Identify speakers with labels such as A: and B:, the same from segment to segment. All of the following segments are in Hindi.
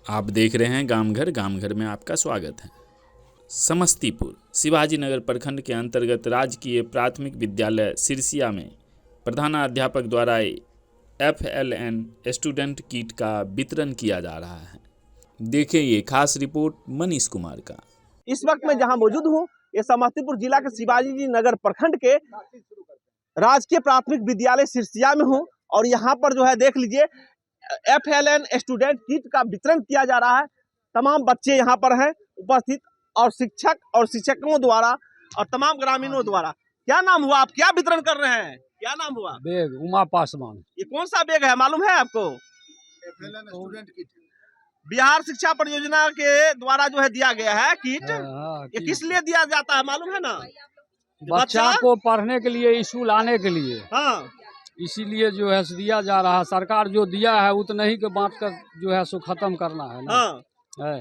A: आप देख रहे हैं गांव घर में आपका स्वागत है। समस्तीपुर शिवाजी नगर प्रखंड के अंतर्गत राजकीय प्राथमिक विद्यालय सिरसिया में प्रधानाध्यापक द्वारा FLN स्टूडेंट किट का वितरण किया जा रहा है। देखें ये खास रिपोर्ट मनीष कुमार का।
B: इस वक्त मैं जहां मौजूद हूं, ये समस्तीपुर जिला के शिवाजी नगर प्रखंड के राजकीय प्राथमिक विद्यालय सिरसिया में हूं और यहां पर जो है देख लीजिए FLN स्टूडेंट किट का वितरण किया जा रहा है। तमाम बच्चे यहां पर हैं उपस्थित और शिक्षक और शिक्षकों द्वारा और तमाम ग्रामीणों द्वारा। क्या नाम हुआ, आप क्या वितरण कर रहे हैं? क्या नाम हुआ?
C: बैग उमा पासवान।
B: ये कौन सा बैग है, मालूम है आपको?
D: FLN स्टूडेंट किट
B: बिहार शिक्षा परियोजना के द्वारा जो है दिया गया है किट। ये किस लिए दिया जाता है मालूम है ना?
C: बच्चा को पढ़ने के लिए, स्कूल आने के लिए।
B: हाँ,
C: इसीलिए जो है दिया जा रहा है। सरकार जो दिया है उतना ही के बांट कर जो है सो खत्म करना है ना।
B: हाँ।
C: है।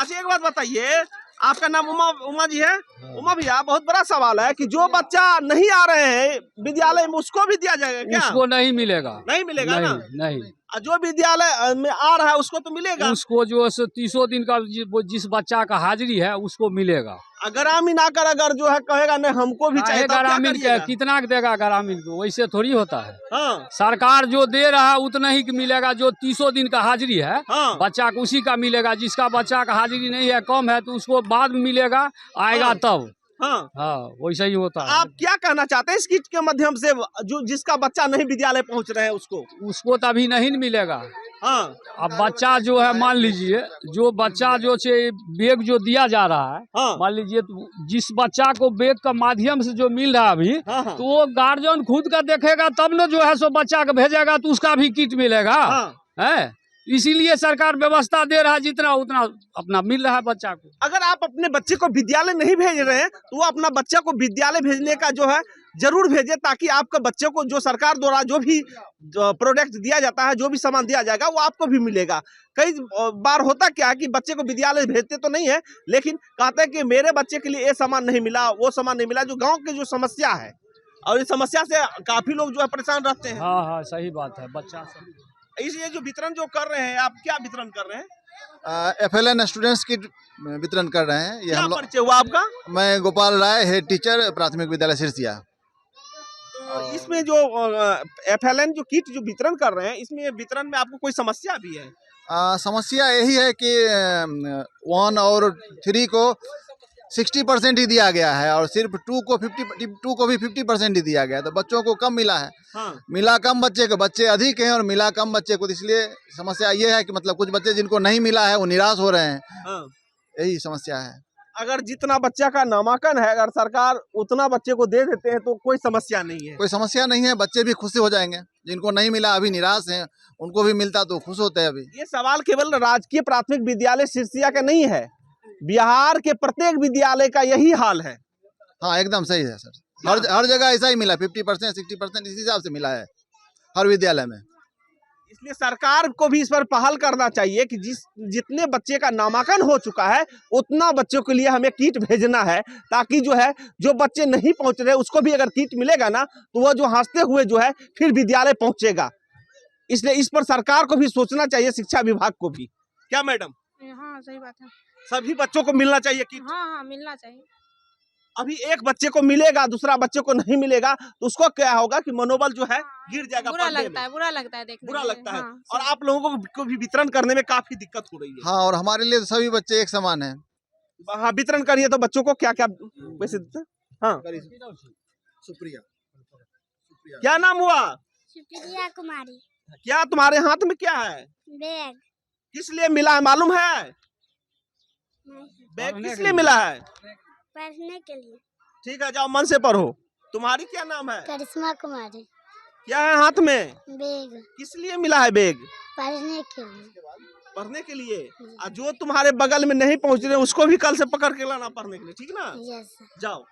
B: अच्छा एक बात बताइए, आपका नाम उमा जी है? उमा भैया, बहुत बड़ा सवाल है कि जो बच्चा नहीं आ रहे हैं विद्यालय में उसको भी दिया जाएगा क्या?
C: उसको नहीं मिलेगा।
B: नहीं मिलेगा ना?
C: नहीं।
B: और जो विद्यालय में आ रहा है उसको तो मिलेगा।
C: उसको जो है 30 दिन का जिस बच्चा का हाजिरी है उसको मिलेगा।
B: ग्रामीण आकर अगर जो है कहेगा नहीं हमको भी चाहिए, तब क्या
C: ग्रामीण
B: करिएगा?
C: कितना देगा ग्रामीण को? वैसे थोड़ी होता है।
B: हाँ,
C: सरकार जो दे रहा है उतना ही मिलेगा। जो 30 दिन का हाजिरी है
B: हाँ।
C: बच्चा को उसी का मिलेगा। जिसका बच्चा का हाजिरी नहीं है, कम है, तो उसको बाद में मिलेगा, आएगा
B: हाँ।
C: तब।
B: हाँ,
C: वैसा ही होता है।
B: आप क्या कहना चाहते हैं इस किट के माध्यम से? जो जिसका बच्चा नहीं विद्यालय पहुंच रहे हैं उसको
C: तो अभी नहीं मिलेगा।
B: हाँ,
C: अब बच्चा जो है, मान लीजिए जो बच्चा जो बैग जो दिया जा रहा है,
B: हाँ।
C: मान लीजिए तो जिस बच्चा को बैग का माध्यम से जो मिल रहा है अभी,
B: हाँ।
C: तो वो गार्जियन खुद का देखेगा तब न जो है सो बच्चा को भेजेगा तो उसका भी किट मिलेगा।
B: हाँ।
C: है, इसीलिए सरकार व्यवस्था दे रहा है, जितना उतना अपना मिल रहा है बच्चा को।
B: अगर आप अपने बच्चे को विद्यालय नहीं भेज रहे हैं तो वो अपना बच्चा को विद्यालय भेजने का जो है जरूर भेजे, ताकि आपके बच्चे को जो सरकार द्वारा जो भी प्रोडक्ट दिया जाता है, जो भी सामान दिया जाएगा वो आपको भी मिलेगा। कई बार होता क्या है कि बच्चे को विद्यालय भेजते तो नहीं है, लेकिन कहते हैं कि मेरे बच्चे के लिए ये सामान नहीं मिला, वो सामान नहीं मिला। जो गाँव की जो समस्या है, और इस समस्या से काफी लोग जो है परेशान रहते हैं।
C: हाँ, सही बात है। बच्चा
B: इसलिए जो वितरण जो कर रहे हैं, आप क्या वितरण कर रहे हैं?
D: FLN स्टूडेंट्स किट वितरण कर रहे हैं। ये हम लोग।
B: परिचय हुआ आपका?
D: मैं गोपाल राय, हेड टीचर प्राथमिक विद्यालय सिरसिया।
B: तो इसमें जो FLN जो किट जो वितरण कर रहे हैं, इसमें वितरण में आपको कोई समस्या भी है?
D: समस्या यही है कि 1 और 3 को 60% ही दिया गया है और सिर्फ 2 को भी 50% ही दिया गया है, तो बच्चों को कम मिला है।
B: हाँ।
D: मिला कम बच्चे को, बच्चे अधिक हैं और मिला कम बच्चे को, इसलिए समस्या ये है कि मतलब कुछ बच्चे जिनको नहीं मिला है वो निराश हो रहे हैं।
B: हाँ।
D: यही समस्या है।
B: अगर जितना बच्चा का नामांकन है, अगर सरकार उतना बच्चे को दे देते हैं तो कोई समस्या नहीं है।
D: कोई समस्या नहीं है, बच्चे भी खुश हो जाएंगे। जिनको नहीं मिला अभी निराश हैं, उनको भी मिलता तो खुश होते हैं। अभी
B: ये सवाल केवल राजकीय प्राथमिक विद्यालय सिरसिया का नहीं है, बिहार के प्रत्येक विद्यालय का यही हाल है।
D: हाँ, एकदम सही है सर। हर जगह ऐसा ही मिला, 50% 60% इसी हिसाब से मिला है हर विद्यालय में।
B: इसलिए सरकार को भी इस पर पहल करना चाहिए कि जितने बच्चे का नामांकन हो चुका है उतना बच्चों के लिए हमें किट भेजना है, ताकि जो है जो बच्चे नहीं पहुंच रहे उसको भी अगर किट मिलेगा ना तो वह जो हंसते हुए जो है फिर विद्यालय पहुंचेगा। इसलिए इस पर सरकार को भी सोचना चाहिए, शिक्षा विभाग को भी। क्या मैडम?
E: हाँ, सही बात है।
B: सभी बच्चों को मिलना चाहिए किट।
E: हाँ, मिलना चाहिए।
B: अभी एक बच्चे को मिलेगा, दूसरा बच्चे को नहीं मिलेगा तो उसको क्या होगा कि मनोबल जो है गिर जाएगा।
E: बुरा लगता है देखने
B: बुरा
E: में।
B: लगता है।
E: हाँ,
B: और आप लोगों को भी वितरण करने में काफी दिक्कत हो रही है।
D: हाँ, और हमारे लिए तो सभी बच्चे एक समान हैं।
B: हाँ, वितरण करिए तो बच्चों को क्या क्या वैसे देते हैं? हाँ,
D: सुप्रिया।
B: क्या नाम हुआ?
F: सुप्रिया कुमारी।
B: क्या तुम्हारे हाथ में क्या है?
F: बैग।
B: किस लिए मिला है मालूम है? बैग किस लिए मिला है?
F: पढ़ने के लिए।
B: ठीक है, जाओ मन से पढ़ो। तुम्हारी क्या नाम है?
F: करिश्मा कुमारी।
B: क्या है हाथ में?
F: बैग।
B: किस लिए मिला है बैग?
F: पढ़ने के लिए।
B: पढ़ने के लिए। और जो तुम्हारे बगल में नहीं पहुंच रहे उसको भी कल से पकड़ के लाना पढ़ने के लिए, ठीक ना?
F: यस।
B: जाओ।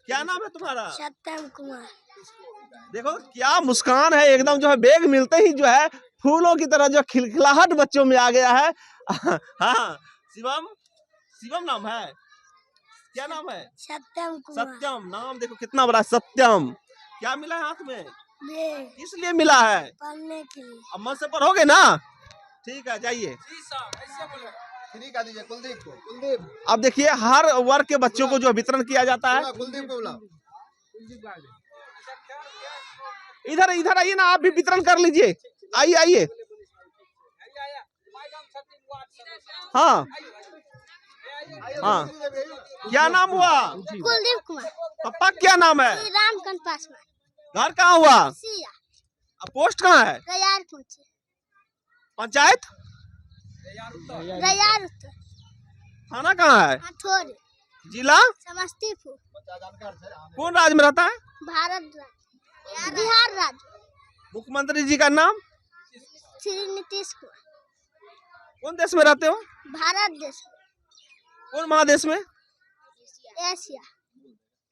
B: क्या नाम है तुम्हारा?
F: सत्यम कुमार।
B: देखो क्या मुस्कान है एकदम, जो है बैग मिलते ही जो है फूलों की तरह जो खिलखिलाहट बच्चों में आ गया है। हाँ, शिवम नाम है। क्या नाम है?
F: सत्यम कुमार।
B: सत्यम नाम देखो कितना बड़ा, सत्यम। क्या मिला है हाथ में?
F: बैग।
B: किस लिए मिला है?
F: पढ़ने के लिए।
B: अब मन से पढ़ोगे ना? ठीक है, जाइए।
D: फ्री का दीजिए कुलदीप को। कुलदीप
B: अब देखिए हर वर्ग के बच्चों को जो वितरण किया जाता है।
D: कुलदीप को बुलाओ।
B: इधर इधर आइए ना, आप भी वितरण कर लीजिए। आइए आइए। हाँ हाँ, क्या नाम हुआ?
F: कुलदीप कुमार।
B: पापा क्या नाम है?
F: रामकांत पासवान।
B: घर कहाँ हुआ?
F: सिया।
B: अब पोस्ट कहाँ है?
F: रैयार पहुंचे।
B: पंचायत?
F: रैयार उत्तर।
B: थाना कहाँ है?
F: हथौड़ी।
B: जिला?
F: समस्तीपुर।
B: कौन राज्य में रहता है?
F: भारत राज्य, बिहार राज्य।
B: मुख्यमंत्री जी का नाम?
F: श्री नीतीश कुमार।
B: कौन देश में रहते हो?
F: भारत देश,
B: कौन महादेश में?
F: एशिया।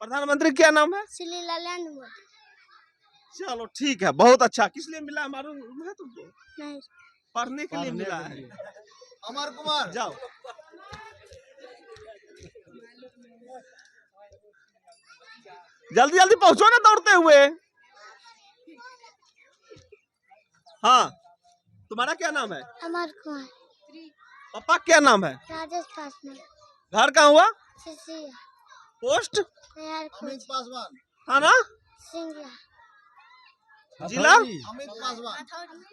B: प्रधानमंत्री क्या नाम है?
F: श्री नरेंद्र मोदी।
B: चलो ठीक है, बहुत अच्छा। किस लिए मिला है मालूम है तुमको?
F: नहीं,
B: पढ़ने के लिए मिला है।
D: अमर कुमार
B: जाओ। जल्दी जल्दी पहुंचो ना दौड़ते हुए। हाँ, तुम्हारा क्या नाम है?
F: अमर कुमार।
B: पापा क्या नाम है?
F: राजेश पासवान।
B: घर कहाँ हुआ?
F: सिसिया।
B: पोस्ट?
F: रैयार
D: अमित
F: पहुंचे।
D: पासवान।
B: थाना?
F: सिंगला।
B: जिला?
D: अमित पासवान।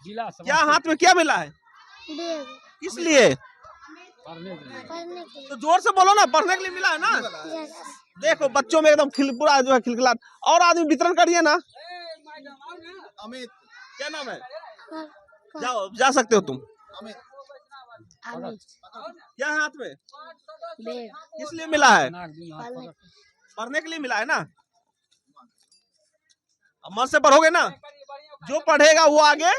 C: जिला
B: क्या हाथ में क्या मिला है?
F: बेग।
B: किस लिए?
C: पढ़ने के लिए।
F: पढ़ने के लिए।
B: तो जोर से बोलो ना, पढ़ने के लिए मिला है ना।
F: यस।
B: देखो बच्चों में एकदम पूरा जो है खिलखिलाहट। और आदमी वितरण करिए ना।
D: अमित
B: क्या नाम है?
F: और
B: जाओ, जा सकते हो तुम।
D: अमित
F: अमित।
B: क्या है हाथ में?
F: बेग।
B: किस लिए मिला है?
C: नाक दून हाथ
F: पढ़ने।
C: पकड़।
B: पढ़ने के लिए मिला है ना। अब मन से पढ़ोगे ना, जो पढ़ेगा वो आगे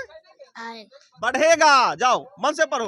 F: आए।
B: बढ़ेगा। जाओ मन से पढ़ो।